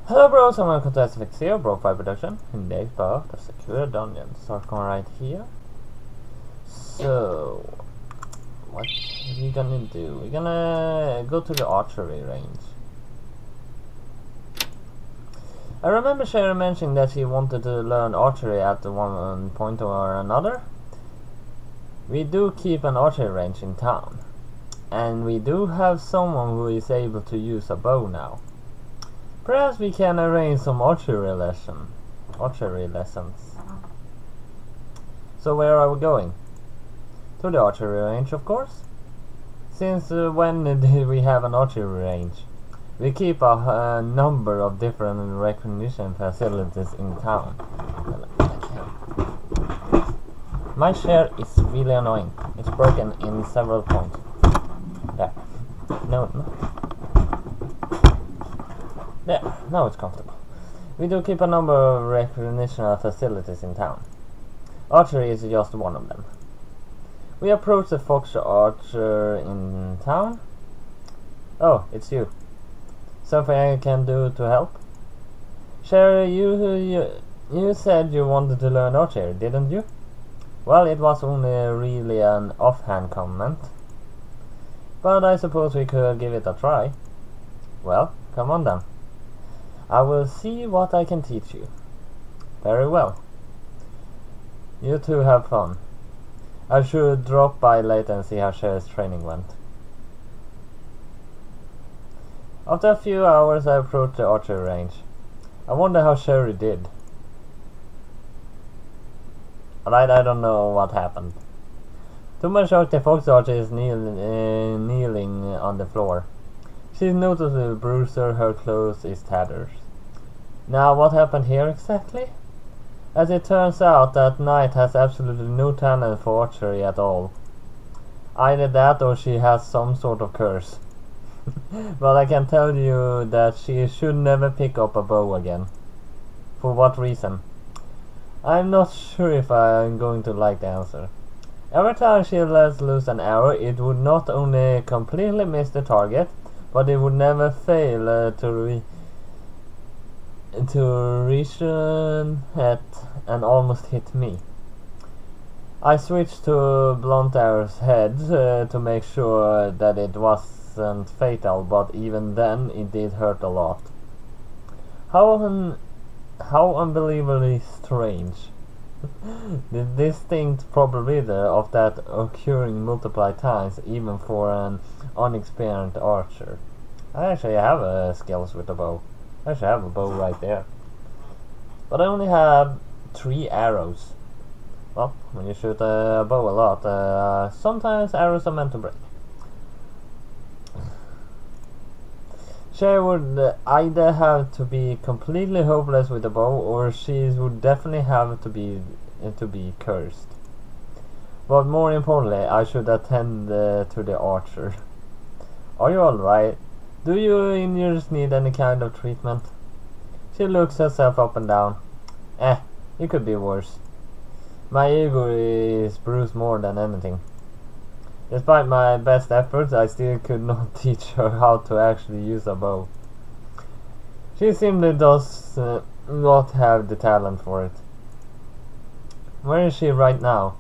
Hello bros and welcome to SFX0 BroFive production. In today's part of Sakura Dungen. Start going right here. So what are we gonna do? We're gonna go to the archery range. I remember Ceri mentioning that she wanted to learn archery at one point or another. We do keep an archery range in town, and we do have someone who is able to use a bow now. Perhaps we can arrange some archery lessons. So where are we going? To the archery range, of course. Since when did we have an archery range? We keep a number of different recognition facilities in town. My chair is really annoying. It's broken in several points. There. No. There, now it's comfortable. We do keep a number of recreational facilities in town. Archery is just one of them. We approach the foxy archer in town. Oh, it's you. Something I can do to help? Ceri, you said you wanted to learn archery, didn't you? Well, it was only really an offhand comment. But I suppose we could give it a try. Well, come on then. I will see what I can teach you. Very well. You two have fun. I should drop by later and see how Ceri's training went. After a few hours I approached the archery range. I wonder how Ceri did. Alright, I don't know what happened. To my shock, the fox archer is kneeling on the floor. She's noticeably bruised, her clothes is tattered. Now, what happened here exactly? As it turns out, that knight has absolutely no talent for archery at all. Either that or she has some sort of curse. But I can tell you that she should never pick up a bow again. For what reason? I'm not sure if I'm going to like the answer. Every time she lets loose an arrow, it would not only completely miss the target, but it would never fail to reach it and almost hit me. I switched to blunt arrow's head to make sure that it wasn't fatal, but even then it did hurt a lot. How unbelievably strange. The distinct probability of that occurring multiple times, even for an unexperienced archer. I actually have skills with a bow. I should have a bow right there. But I only have 3 arrows. Well, when you shoot a bow a lot, sometimes arrows are meant to break. Ceri would either have to be completely hopeless with a bow, or she would definitely have to be cursed. But more importantly, I should attend to the archer. Are you alright? Do your injuries need any kind of treatment? She looks herself up and down. It could be worse. My ego is bruised more than anything. Despite my best efforts, I still could not teach her how to actually use a bow. She simply does not have the talent for it. Where is she right now?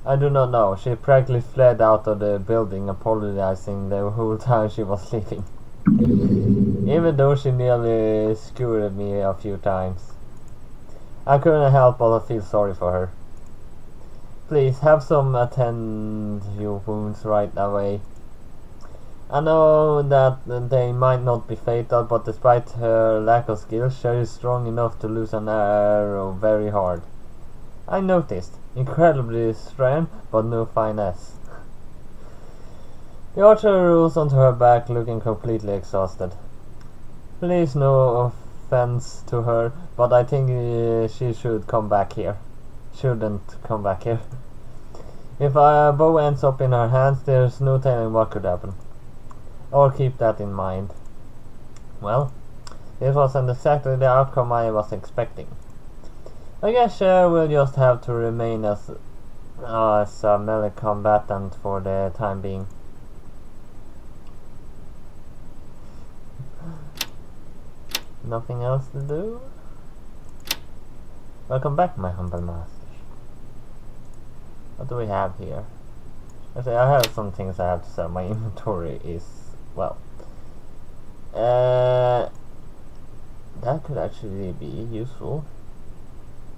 I do not know. She practically fled out of the building, apologizing the whole time she was sleeping. Even though she nearly skewered me a few times. I couldn't help but feel sorry for her. Please, have some attend your wounds right away. I know that they might not be fatal, but despite her lack of skill, Ceri is strong enough to lose an arrow very hard. I noticed. Incredibly strength, but no finesse. The archer rolls onto her back, looking completely exhausted. Please, no offense to her, but I think she should come back here. Shouldn't come back here. If a bow ends up in her hands, there's no telling what could happen. Or keep that in mind. Well, this wasn't exactly the outcome I was expecting. I guess Ceri will just have to remain as a melee combatant for the time being. Nothing else to do? Welcome back, my humble masters. What do we have here? Actually, I have some things I have to sell. My inventory is, well, that could actually be useful.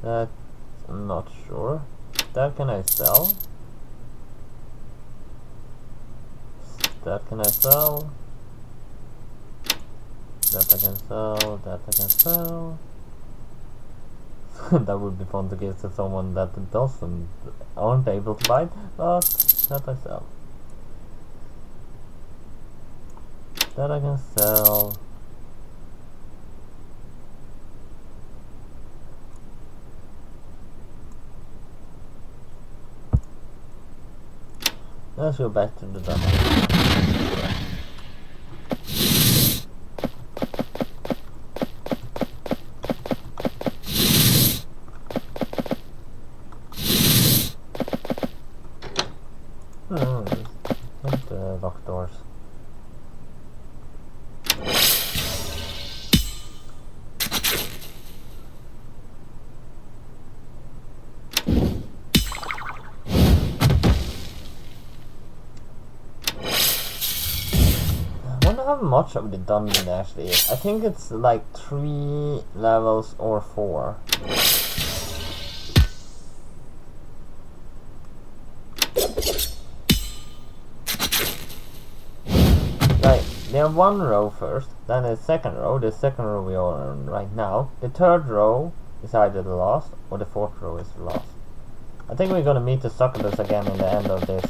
That I'm not sure. That can I sell? That can I sell? That I can sell. That I can sell. That would be fun to give to someone that aren't able to buy it, but that I sell. That I can sell. Let's go back to the demo. Locked doors. I wonder how much of the dungeon actually is. I think it's like 3 levels or 4. We have one row first, then the second row. The second row we are on right now. The third row is either the last or the fourth row is the last. I think we're gonna meet the succubus again in the end of this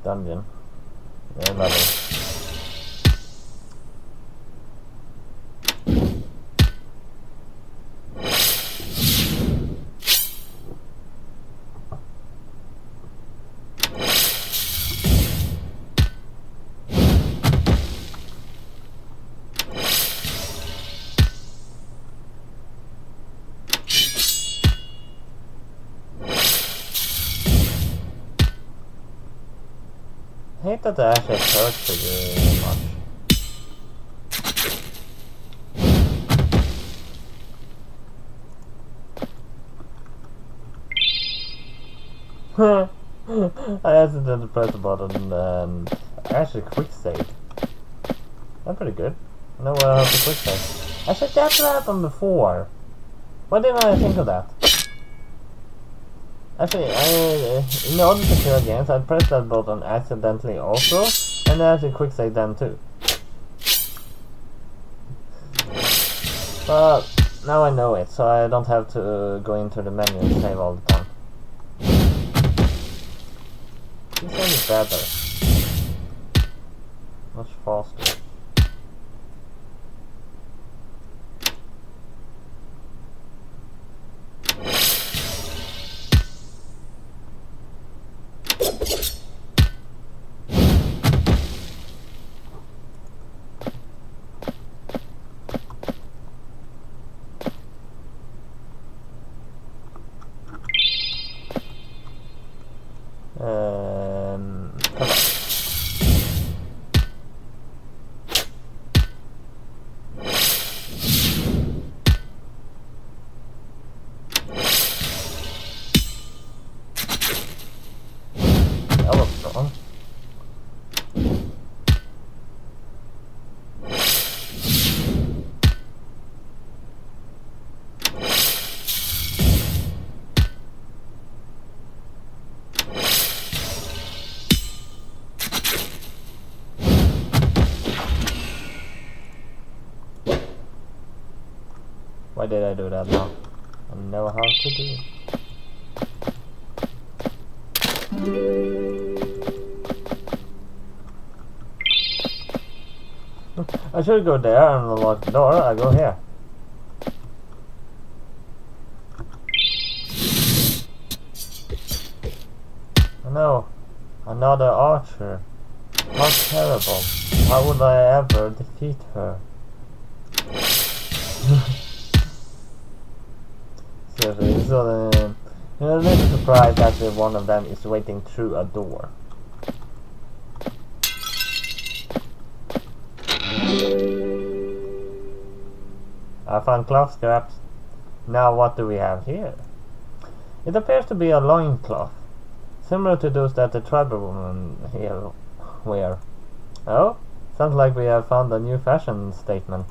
dungeon level. I hate that they actually hurt pretty much. I accidentally pressed the button and I actually quick saved. That's pretty good. I know how to quick save. Actually, that's what happened before. Why didn't I think of that? Actually, in order to kill games, I pressed that button accidentally also, and I actually quick save them too. But now I know it, so I don't have to go into the menu and save all the time. This game is better. Much faster. Come on. That was strong. Why did I do that now? I know how to do it. I should go there and unlock the door. I go here. No, another archer. How terrible. How would I ever defeat her? Seriously, so I'm a little surprised that one of them is waiting through a door. I found cloth scraps. Now what do we have here? It appears to be a loincloth, similar to those that the tribal women here wear. Oh? Sounds like we have found a new fashion statement.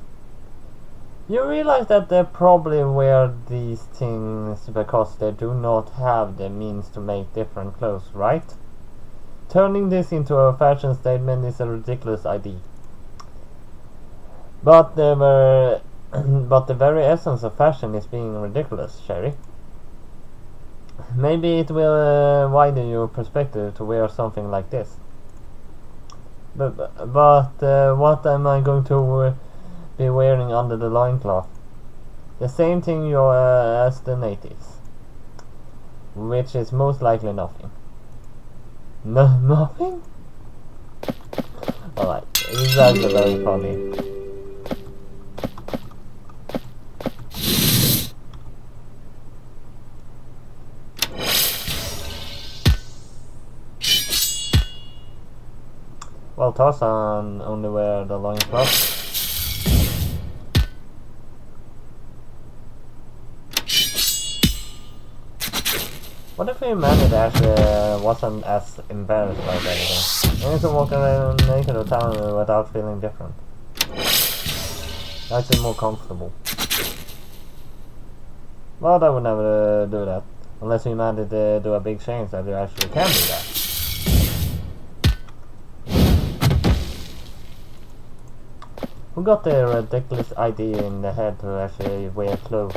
You realize that they probably wear these things because they do not have the means to make different clothes, right? Turning this into a fashion statement is a ridiculous idea. But the very essence of fashion is being ridiculous, Ceri. Maybe it will widen your perspective to wear something like this. But what am I going to be wearing under the loincloth? The same thing as the natives, which is most likely nothing. Nothing? Alright, this is actually very funny. Well, Tarzan only wear the loincloth. What if humanity actually wasn't as embarrassed by anything? And you can walk around naked or town without feeling different. Actually more comfortable. But I would never do that. Unless humanity do a big change that you actually can do that. Who got the ridiculous idea in the head to actually wear clothes?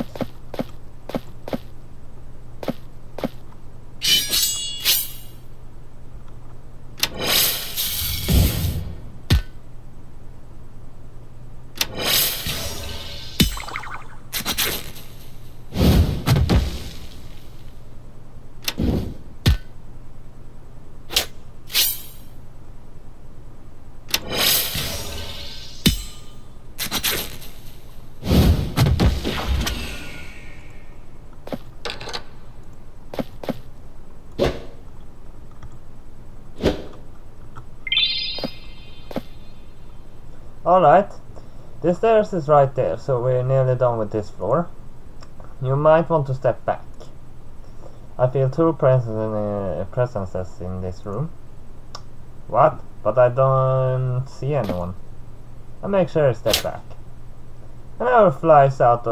Alright, the stairs is right there, so we're nearly done with this floor. You might want to step back. I feel two presences in this room. What? But I don't see anyone. I make sure I step back. An arrow flies out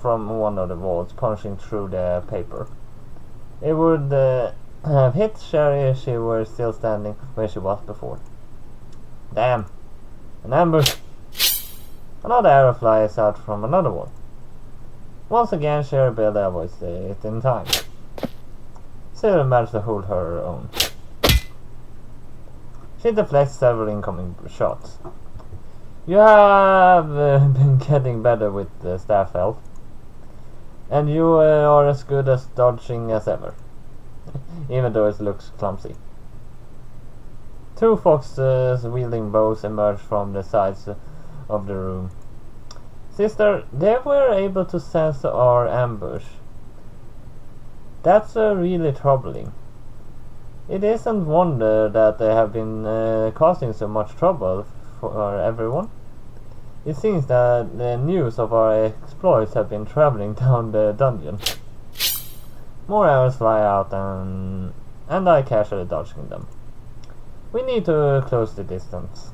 from one of the walls, punching through the paper. It would have hit Ceri if she were still standing where she was before. Damn. An ambush! Another arrow flies out from another wall. Once again, Ceri barely avoids it in time. Ceri managed to hold her own. She deflects several incoming shots. You have been getting better with the staff health. And you are as good as dodging as ever. Even though it looks clumsy. Two foxes wielding bows emerge from the sides of the room. Sister, they were able to sense our ambush. That's really troubling. It isn't wonder that they have been causing so much trouble for everyone. It seems that the news of our exploits have been traveling down the dungeon. More arrows fly out and I casually dodging them. We need to close the distance.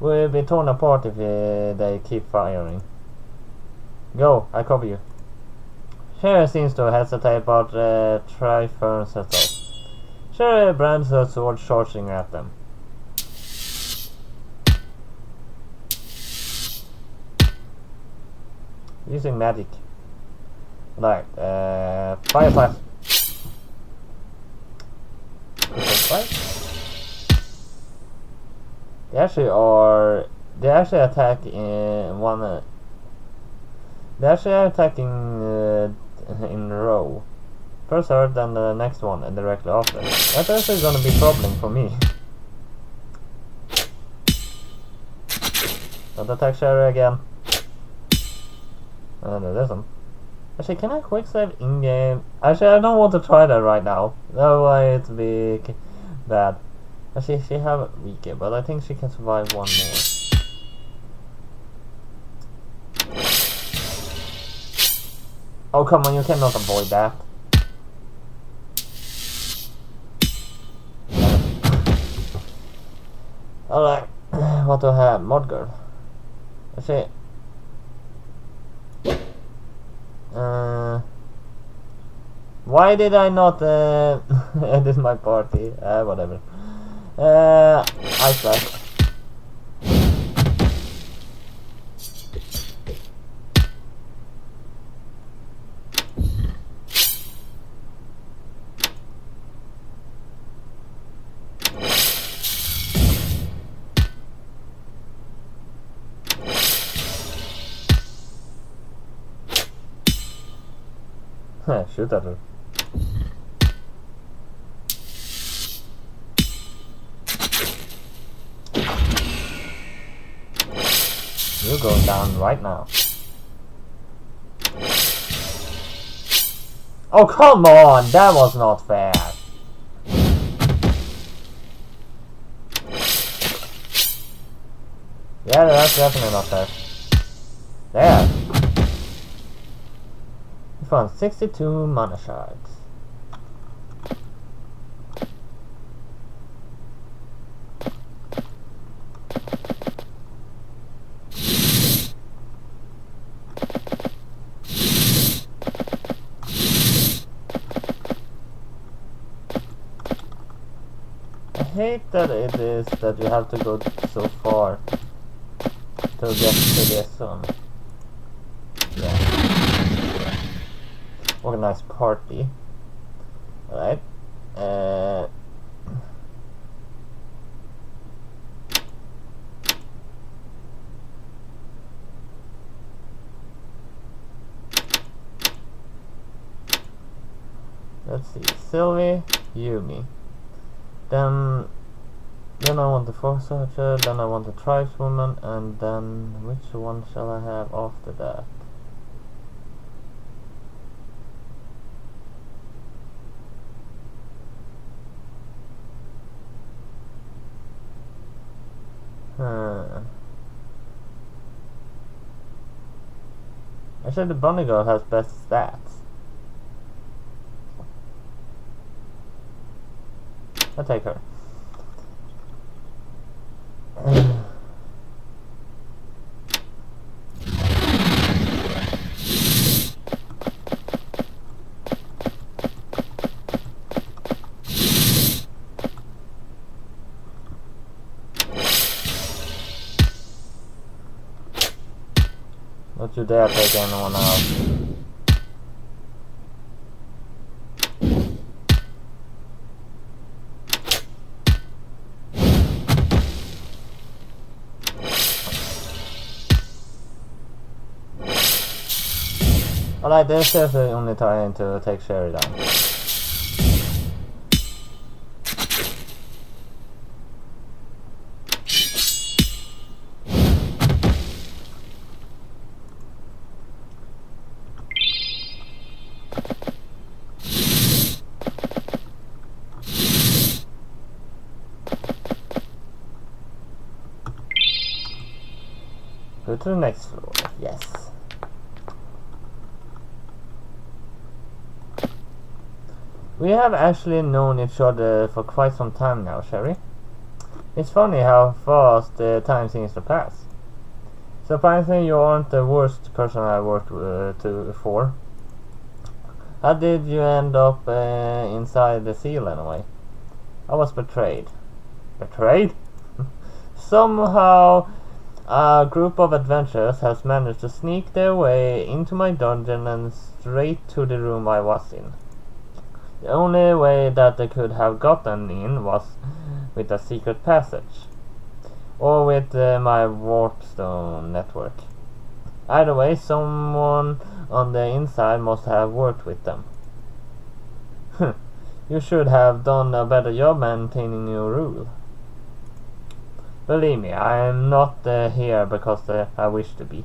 We'll be torn apart if they keep firing. Go, I cover you. Ceri seems to hesitate, but try firms herself. Ceri brands her sword, charging at them. Using magic. Right, fire flash. They actually attack in one. They're actually attacking in a row. First her, then the next one, and directly after. That's actually gonna be a problem for me. Don't attack Ceri again. No, it isn't. Actually, can I quick save in game? Actually, I don't want to try that right now. No way, it'd be bad. Actually, she have weaker, but I think she can survive one more. Oh, come on, you cannot avoid that. Alright, what do I have? Mod girl. Let's see. Why did I not edit my party? Whatever. Ice back. Shoot at her. You're going down right now. Oh, come on! That was not fair! Yeah, that's definitely not fair. There! We found 62 mana shards. I hate that it is that you have to go so far to get to this one. Yeah. Organized party. Alright. Let's see. Sylvie, Yumi. Then I want the fox archer, then I want the tribeswoman, and then which one shall I have after that? Actually, the bunny girl has best stats. I'll take her. Don't you dare take anyone out. Alright, this is the only time to take Ceri down. Go to the next floor, yes. We have actually known each other for quite some time now, Ceri. It's funny how fast the time seems to pass. Surprisingly, you aren't the worst person I worked for. How did you end up inside the seal anyway? I was betrayed. Betrayed? Somehow, a group of adventurers has managed to sneak their way into my dungeon and straight to the room I was in. The only way that they could have gotten in was with a secret passage, or with my warpstone network. Either way, someone on the inside must have worked with them. You should have done a better job maintaining your rule. Believe me, I am not here because I wish to be.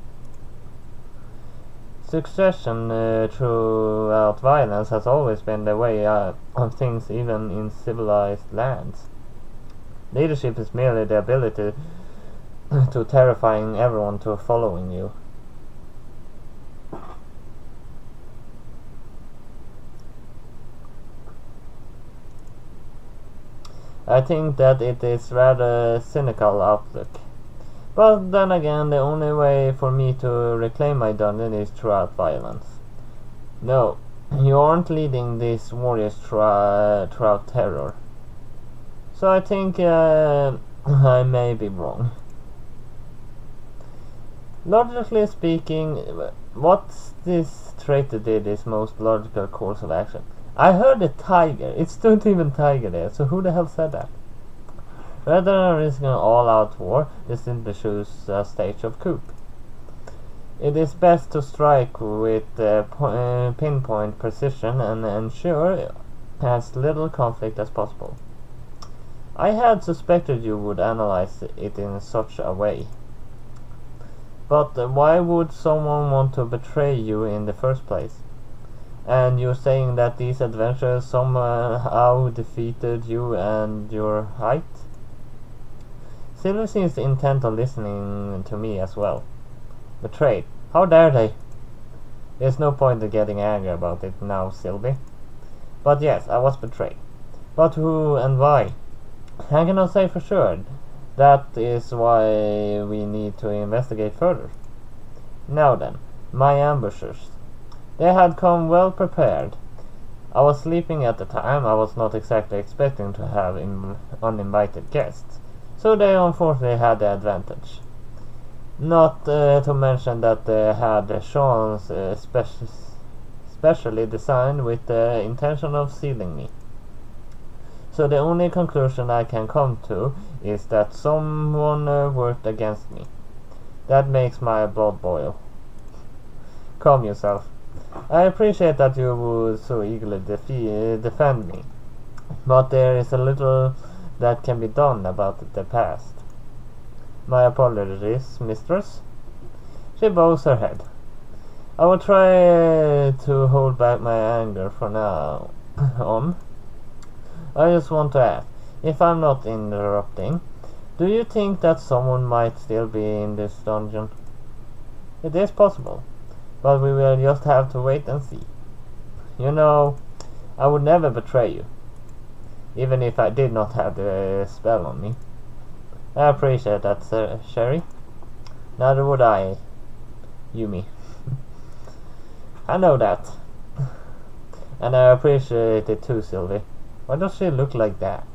Succession throughout violence has always been the way of things, even in civilized lands. Leadership is merely the ability to terrifying everyone to following you. I think that it is rather cynical outlook. But then again, the only way for me to reclaim my dungeon is throughout violence. No, you aren't leading these warriors throughout terror. So I think I may be wrong. Logically speaking, what this traitor did is most logical course of action. I heard a tiger. It stood even tiger there, so who the hell said that? Rather than risking an all-out war, they simply choose a stage of coup. It is best to strike with pinpoint precision and ensure as little conflict as possible. I had suspected you would analyze it in such a way. But why would someone want to betray you in the first place? And you're saying that these adventurers somehow defeated you and your height? Sylvie seems intent on listening to me as well. Betrayed? How dare they? There's no point in getting angry about it now, Sylvie. But yes, I was betrayed. But who and why? I cannot say for sure. That is why we need to investigate further. Now then, my ambushers. They had come well prepared. I was sleeping at the time. I was not exactly expecting to have uninvited guests, so they unfortunately had the advantage. Not to mention that they had shawls specially designed with the intention of sealing me. So the only conclusion I can come to is that someone worked against me. That makes my blood boil. Calm yourself. I appreciate that you would so eagerly defend me, but there is a little that can be done about the past. My apologies, mistress. She bows her head. I will try to hold back my anger for now on. I just want to ask, if I'm not interrupting, do you think that someone might still be in this dungeon? It is possible, but we will just have to wait and see. You know, I would never betray you, even if I did not have the spell on me. I appreciate that, Ceri. Neither would I, Yumi. I know that. And I appreciate it too, Sylvie. Why does she look like that?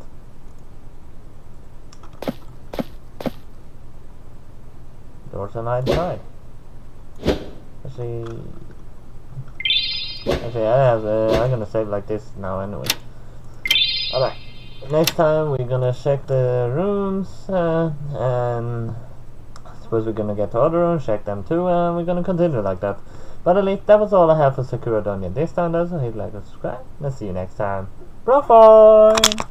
Doors on either side. Actually, I'm gonna save like this now anyway. Alright. Next time we're gonna check the rooms and I suppose we're gonna get to other rooms, check them too, and we're gonna continue like that. But at least that was all I have for Sakura Dungen this time, though, so hit like and subscribe, and see you next time. BroFive!